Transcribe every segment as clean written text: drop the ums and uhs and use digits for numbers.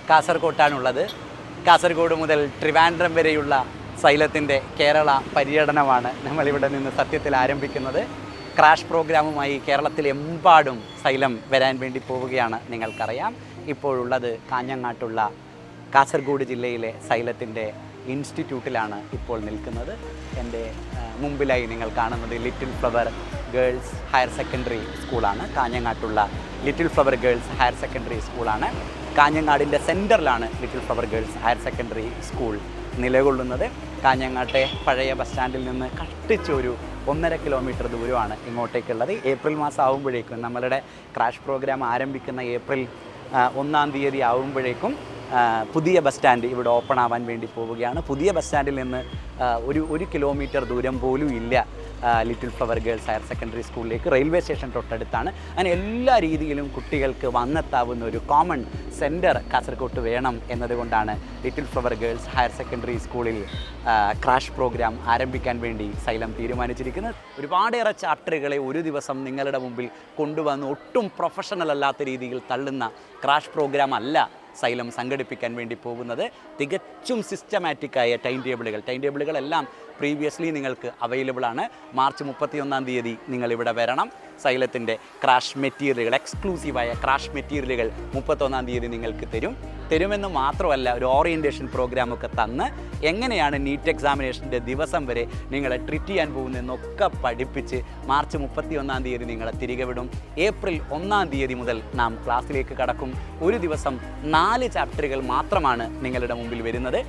കാസർഗോട്ടാണുള്ളത്. കാസർഗോഡ് മുതൽ ട്രിവാൻഡ്രം വരെയുള്ള സൈലത്തിൻ്റെ കേരള പര്യടനമാണ് നമ്മളിവിടെ നിന്ന് സത്യത്തിൽ ആരംഭിക്കുന്നത്. ക്രാഷ് പ്രോഗ്രാമുമായി കേരളത്തിലെമ്പാടും സൈലം വരാൻ വേണ്ടി പോവുകയാണ്. നിങ്ങൾക്കറിയാം, ഇപ്പോഴുള്ളത് കാഞ്ഞങ്ങാട്ടുള്ള കാസർഗോഡ് ജില്ലയിലെ സൈലത്തിൻ്റെ ഇൻസ്റ്റിറ്റ്യൂട്ടിലാണ് ഇപ്പോൾ നിൽക്കുന്നത്. എൻ്റെ മുമ്പിലായി നിങ്ങൾ കാണുന്നത് little flower girls higher secondary സ്കൂളാണ്. കാഞ്ഞങ്ങാട്ടുള്ള little flower girls higher secondary സ്കൂളാണ്. കാഞ്ഞങ്ങാടിൻ്റെ സെൻറ്ററിലാണ് little flower girls higher secondary school നിലകൊള്ളുന്നത്. കാഞ്ഞങ്ങാട്ടെ പഴയ ബസ് സ്റ്റാൻഡിൽ നിന്ന് കഷ്ടിച്ചൊരു 1.5 കിലോമീറ്റർ ദൂരമാണ് ഇങ്ങോട്ടേക്കുള്ളത്. ഏപ്രിൽ മാസം ആകുമ്പോഴേക്കും, നമ്മളുടെ ക്രാഷ് പ്രോഗ്രാം ആരംഭിക്കുന്ന ഏപ്രിൽ 1-ാം തീയതി ആകുമ്പോഴേക്കും പുതിയ ബസ് സ്റ്റാൻഡ് ഇവിടെ ഓപ്പൺ ആവാൻ വേണ്ടി പോവുകയാണ്. പുതിയ ബസ് സ്റ്റാൻഡിൽ നിന്ന് ഒരു കിലോമീറ്റർ ദൂരം പോലും ഇല്ല little flower girls higher secondary സ്കൂളിലേക്ക്. റെയിൽവേ സ്റ്റേഷൻ തൊട്ടടുത്താണ്. അങ്ങനെ എല്ലാ രീതിയിലും കുട്ടികൾക്ക് വന്നെത്താവുന്ന ഒരു കോമൺ സെൻറ്റർ കാസർഗോഡ് വേണം എന്നതുകൊണ്ടാണ് little flower girls higher secondary സ്കൂളിൽ ക്രാഷ് പ്രോഗ്രാം ആരംഭിക്കാൻ വേണ്ടി സൈലം തീരുമാനിച്ചിരിക്കുന്നത്. ഒരുപാടേറെ ചാപ്റ്ററുകളെ ഒരു ദിവസം നിങ്ങളുടെ മുമ്പിൽ കൊണ്ടുവന്ന് ഒട്ടും പ്രൊഫഷണൽ അല്ലാത്ത രീതിയിൽ തള്ളുന്ന ക്രാഷ് പ്രോഗ്രാം അല്ല സൈലം സംഘടിപ്പിക്കാൻ വേണ്ടി പോകുന്നത്. തികച്ചും സിസ്റ്റമാറ്റിക്കായ ടൈം ടേബിളുകളെല്ലാം പ്രീവിയസ്ലി നിങ്ങൾക്ക് അവൈലബിൾ ആണ്. മാർച്ച് 31-ാം തീയതി നിങ്ങളിവിടെ വരണം. സൈലത്തിൻ്റെ ക്രാഷ് മെറ്റീരിയലുകൾ, എക്സ്ക്ലൂസീവായ ക്രാഷ് മെറ്റീരിയലുകൾ 31-ാം തീയതി നിങ്ങൾക്ക് തരുമെന്ന് മാത്രമല്ല, ഒരു ഓറിയൻറ്റേഷൻ പ്രോഗ്രാമൊക്കെ തന്ന് എങ്ങനെയാണ് നീറ്റ് എക്സാമിനേഷൻ്റെ ദിവസം വരെ നിങ്ങളെ ട്രീറ്റ് ചെയ്യാൻ പോകുന്നതെന്നൊക്കെ പഠിപ്പിച്ച് മാർച്ച് 31-ാം തീയതി നിങ്ങളെ തിരികെ വിടും. ഏപ്രിൽ 1-ാം തീയതി മുതൽ നാം ക്ലാസ്സിലേക്ക് കടക്കും. ഒരു ദിവസം 4 ചാപ്റ്ററുകൾ മാത്രമാണ് നിങ്ങളുടെ മുമ്പിൽ വരുന്നത്.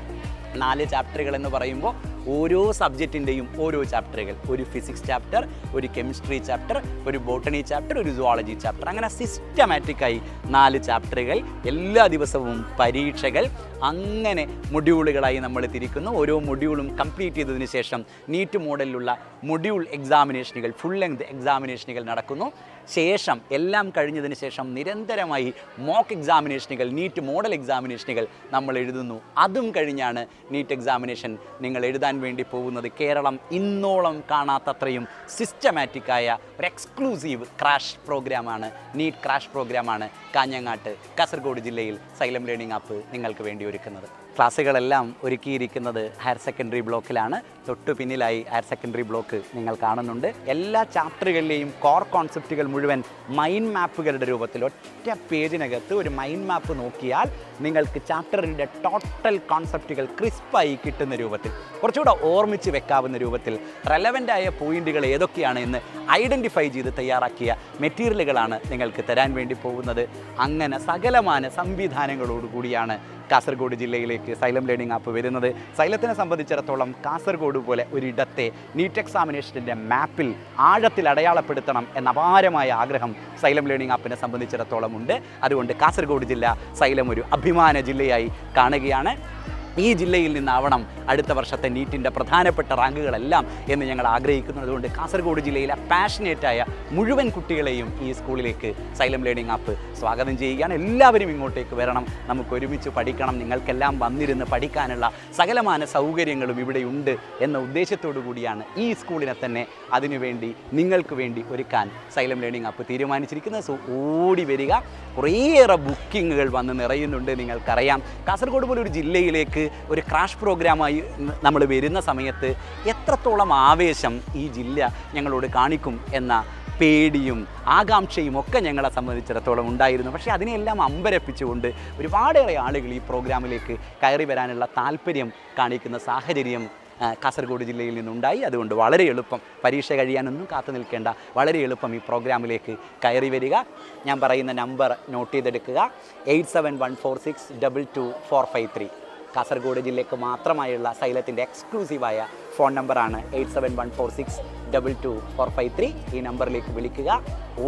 4 ചാപ്റ്ററുകൾ എന്ന് പറയുമ്പോൾ ഓരോ സബ്ജക്റ്റിൻ്റെയും ഓരോ ചാപ്റ്ററുകൾ, ഒരു ഫിസിക്സ് ചാപ്റ്റർ, ഒരു കെമിസ്ട്രി ചാപ്റ്റർ, ഒരു ബോട്ടണി ചാപ്റ്റർ, ഒരു സുവോളജി ചാപ്റ്റർ, അങ്ങനെ സിസ്റ്റമാറ്റിക്കായി 4 ചാപ്റ്ററുകൾ, എല്ലാ ദിവസവും പരീക്ഷകൾ, അങ്ങനെ മൊഡ്യൂളുകളായി നമ്മൾ തിരിക്കുന്നു. ഓരോ മൊഡ്യൂളും കംപ്ലീറ്റ് ചെയ്തതിന് ശേഷം നീറ്റ് മോഡലിലുള്ള മൊഡ്യൂൾ എക്സാമിനേഷനുകൾ, ഫുൾ ലെങ്ത് എക്സാമിനേഷനുകൾ നടക്കുന്നു. ശേഷം എല്ലാം കഴിഞ്ഞതിന് ശേഷം നിരന്തരമായി മോക്ക് എക്സാമിനേഷനുകൾ, നീറ്റ് മോഡൽ എക്സാമിനേഷനുകൾ നമ്മൾ എഴുതുന്നു. അതും കഴിഞ്ഞാണ് നീറ്റ് എക്സാമിനേഷൻ നിങ്ങൾ എഴുതാൻ വേണ്ടി പോകുന്നത്. കേരളം ഇന്നോളം കാണാത്തത്രയും സിസ്റ്റമാറ്റിക്കായ ഒരു എക്സ്ക്ലൂസീവ് ക്രാഷ് പ്രോഗ്രാമാണ്, നീറ്റ് ക്രാഷ് പ്രോഗ്രാമാണ് കാഞ്ഞങ്ങാട്ട് കാസർഗോഡ് ജില്ലയിൽ സൈലം ലേണിംഗ് ആപ്പ് നിങ്ങൾക്ക് വേണ്ടി ഒരുക്കുന്നത്. ക്ലാസ്സുകളെല്ലാം ഒരുക്കിയിരിക്കുന്നത് ഹയർ സെക്കൻഡറി ബ്ലോക്കിലാണ്. തൊട്ടു പിന്നിലായി ഹയർ സെക്കൻഡറി ബ്ലോക്ക് നിങ്ങൾ കാണുന്നുണ്ട്. എല്ലാ ചാപ്റ്ററുകളിലെയും കോർ കോൺസെപ്റ്റുകൾ മുഴുവൻ മൈൻഡ് മാപ്പുകളുടെ രൂപത്തിൽ ഒറ്റ പേജിനകത്ത് ഒരു മൈൻഡ് മാപ്പ് നോക്കിയാൽ നിങ്ങൾക്ക് ചാപ്റ്ററിൻ്റെ ടോട്ടൽ കോൺസെപ്റ്റുകൾ ക്രിസ്പായി കിട്ടുന്ന രൂപത്തിൽ, കുറച്ചുകൂടെ ഓർമ്മിച്ച് വെക്കാവുന്ന രൂപത്തിൽ റെലവൻ്റായ പോയിന്റുകൾ ഏതൊക്കെയാണ് എന്ന് ഐഡൻറ്റിഫൈ ചെയ്ത് തയ്യാറാക്കിയ മെറ്റീരിയലുകളാണ് നിങ്ങൾക്ക് തരാൻ വേണ്ടി പോകുന്നത്. അങ്ങനെ സകലമാന സംവിധാനങ്ങളോടുകൂടിയാണ് കാസർഗോഡ് ജില്ലയിലേക്ക് സൈലം ലേണിംഗ് ആപ്പ് വരുന്നത്. സൈലത്തിനെ സംബന്ധിച്ചിടത്തോളം കാസർഗോഡ് പോലെ ഒരിടത്തെ നീറ്റ് എക്സാമിനേഷൻ്റെ മാപ്പിൽ ആഴത്തിൽ അടയാളപ്പെടുത്തണം എന്ന അപാരമായ ആഗ്രഹം സൈലം ലേണിംഗ് ആപ്പിനെ സംബന്ധിച്ചിടത്തോളം ഉണ്ട്. അതുകൊണ്ട് കാസർഗോഡ് ജില്ല സൈലം ഒരു അഭിമാന ജില്ലയായി കാണുകയാണ്. ഈ ജില്ലയിൽ നിന്നാവണം അടുത്ത വർഷത്തെ നീറ്റിൻ്റെ പ്രധാനപ്പെട്ട റാങ്കുകളെല്ലാം എന്ന് ഞങ്ങൾ ആഗ്രഹിക്കുന്നു. അതുകൊണ്ട് കാസർഗോഡ് ജില്ലയിലെ പാഷനേറ്റായ മുഴുവൻ കുട്ടികളെയും ഈ സ്കൂളിലേക്ക് സൈലം ലേണിംഗ് ആപ്പ് സ്വാഗതം ചെയ്യുകയാണ്. എല്ലാവരും ഇങ്ങോട്ടേക്ക് വരണം, നമുക്ക് ഒരുമിച്ച് പഠിക്കണം, നിങ്ങൾക്കെല്ലാം വന്നിരുന്ന് പഠിക്കാനുള്ള സകലമാന സൗകര്യങ്ങളും ഇവിടെയുണ്ട് എന്ന ഉദ്ദേശത്തോടു കൂടിയാണ് ഈ സ്കൂളിനെ തന്നെ അതിനുവേണ്ടി നിങ്ങൾക്ക് വേണ്ടി ഒരുക്കാൻ സൈലം ലേണിംഗ് ആപ്പ് തീരുമാനിച്ചിരിക്കുന്നത്. സോ ഓടി വരിക. കുറേയേറെ ബുക്കിങ്ങുകൾ വന്ന് നിറയുന്നുണ്ട്. നിങ്ങൾക്കറിയാം, കാസർഗോഡ് പോലെ ഒരു ജില്ലയിലേക്ക് ഒരു ക്രാഷ് പ്രോഗ്രാമായി നമ്മൾ വരുന്ന സമയത്ത് എത്രത്തോളം ആവേശം ഈ ജില്ല ഞങ്ങളോട് കാണിക്കും എന്ന പേടിയും ആകാംക്ഷയും ഒക്കെ ഞങ്ങളെ സംബന്ധിച്ചിടത്തോളം ഉണ്ടായിരുന്നു. പക്ഷേ അതിനെല്ലാം അമ്പരപ്പിച്ചുകൊണ്ട് ഒരുപാടേറെ ആളുകൾ ഈ പ്രോഗ്രാമിലേക്ക് കയറി വരാനുള്ള താല്പര്യം കാണിക്കുന്ന സാഹചര്യം കാസർഗോഡ് ജില്ലയിൽ നിന്നുണ്ടായി. അതുകൊണ്ട് വളരെ എളുപ്പം, പരീക്ഷ കഴിയാനൊന്നും കാത്തു നിൽക്കേണ്ട, വളരെ എളുപ്പം ഈ പ്രോഗ്രാമിലേക്ക് കയറി വരിക. ഞാൻ പറയുന്ന നമ്പർ നോട്ട് ചെയ്തെടുക്കുക: 8714622453. കാസർഗോഡ് ജില്ലയ്ക്ക് മാത്രമായുള്ള സൈലത്തിൻ്റെ എക്സ്ക്ലൂസീവായ ഫോൺ നമ്പറാണ് 8714622453. ഈ നമ്പറിലേക്ക് വിളിക്കുക,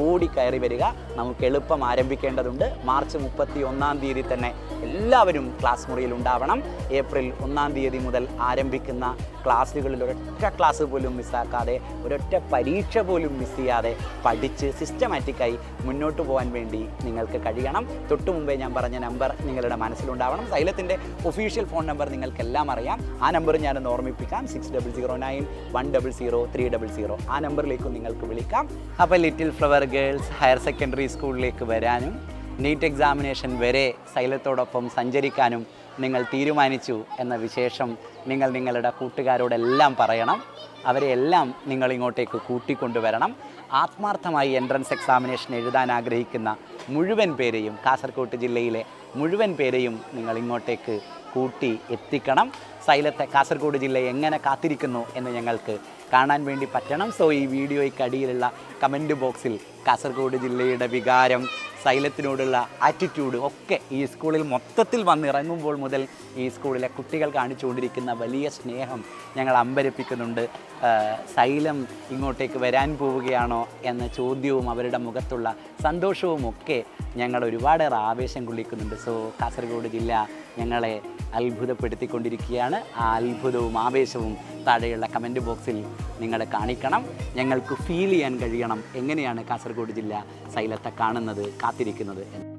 ഓടി കയറി വരിക. നമുക്ക് എളുപ്പം ആരംഭിക്കേണ്ടതുണ്ട്. മാർച്ച് 31-ാം തീയതി തന്നെ എല്ലാവരും ക്ലാസ് മുറിയിൽ ഉണ്ടാവണം. ഏപ്രിൽ 1-ാം തീയതി മുതൽ ആരംഭിക്കുന്ന ക്ലാസ്സുകളിൽ ഒരൊറ്റ ക്ലാസ് പോലും മിസ്സാക്കാതെ, ഒരൊറ്റ പരീക്ഷ പോലും മിസ് ചെയ്യാതെ പഠിച്ച് സിസ്റ്റമാറ്റിക്കായി മുന്നോട്ട് പോകാൻ വേണ്ടി നിങ്ങൾക്ക് കഴിയണം. തൊട്ടു മുമ്പേ ഞാൻ പറഞ്ഞ നമ്പർ നിങ്ങളുടെ മനസ്സിലുണ്ടാവണം. സൈലത്തിൻ്റെ ഒഫീഷ്യൽ ഫോൺ നമ്പർ നിങ്ങൾക്കെല്ലാം അറിയാം. ആ നമ്പർ ഞാനൊന്ന് ഓർമ്മിപ്പിക്കാം: 6009-100-300. ആ നമ്പറിലേക്കും നിങ്ങൾക്ക് വിളിക്കാം. അപ്പോൾ little flower girls higher secondary സ്കൂളിലേക്ക് വരാനും നീറ്റ് എക്സാമിനേഷൻ വരെ സൈലത്തോടൊപ്പം സഞ്ചരിക്കാനും നിങ്ങൾ തീരുമാനിച്ചു എന്ന വിശേഷം നിങ്ങൾ നിങ്ങളുടെ കൂട്ടുകാരോടെല്ലാം പറയണം. അവരെയെല്ലാം നിങ്ങളിങ്ങോട്ടേക്ക് കൂട്ടിക്കൊണ്ടുവരണം. ആത്മാർത്ഥമായി എൻട്രൻസ് എക്സാമിനേഷൻ എഴുതാൻ ആഗ്രഹിക്കുന്ന മുഴുവൻ പേരെയും, കാസർഗോഡ് ജില്ലയിലെ മുഴുവൻ പേരെയും നിങ്ങളിങ്ങോട്ടേക്ക് കൂട്ടി എത്തിക്കണം. സൈലത്തെ കാസർഗോഡ് ജില്ല എങ്ങനെ കാത്തിരിക്കുന്നു എന്ന് ഞങ്ങൾക്ക് കാണാൻ വേണ്ടി പറ്റണം. സോ ഈ വീഡിയോയ്ക്കടിയിലുള്ള കമൻറ്റ് ബോക്സിൽ കാസർഗോഡ് ജില്ലയുടെ വികാരം, സൈലത്തിനോടുള്ള ആറ്റിറ്റ്യൂഡ് ഒക്കെ ഈ സ്കൂളിൽ മൊത്തത്തിൽ വന്നിറങ്ങുമ്പോൾ മുതൽ ഈ സ്കൂളിലെ കുട്ടികൾ കാണിച്ചുകൊണ്ടിരിക്കുന്ന വലിയ സ്നേഹം ഞങ്ങൾ അമ്പരപ്പിക്കുന്നുണ്ട്. സൈലം ഇങ്ങോട്ടേക്ക് വരാൻ പോവുകയാണോ എന്ന ചോദ്യവും അവരുടെ മുഖത്തുള്ള സന്തോഷവും ഒക്കെ ഞങ്ങൾ ഒരുപാടേറെ ആവേശം കൊള്ളിക്കുന്നുണ്ട്. സോ കാസർഗോഡ് ജില്ല ഞങ്ങളെ അത്ഭുതപ്പെടുത്തിക്കൊണ്ടിരിക്കുകയാണ്. ആ അത്ഭുതവും ആവേശവും താഴെയുള്ള കമൻറ്റ് ബോക്സിൽ നിങ്ങൾ കാണിക്കണം. ഞങ്ങൾക്ക് ഫീൽ ചെയ്യാൻ കഴിയണം എങ്ങനെയാണ് കാസർഗോഡ് ജില്ല സൈലത്തെ കാണുന്നത്, കാത്തിരിക്കുന്നത് എന്ന്.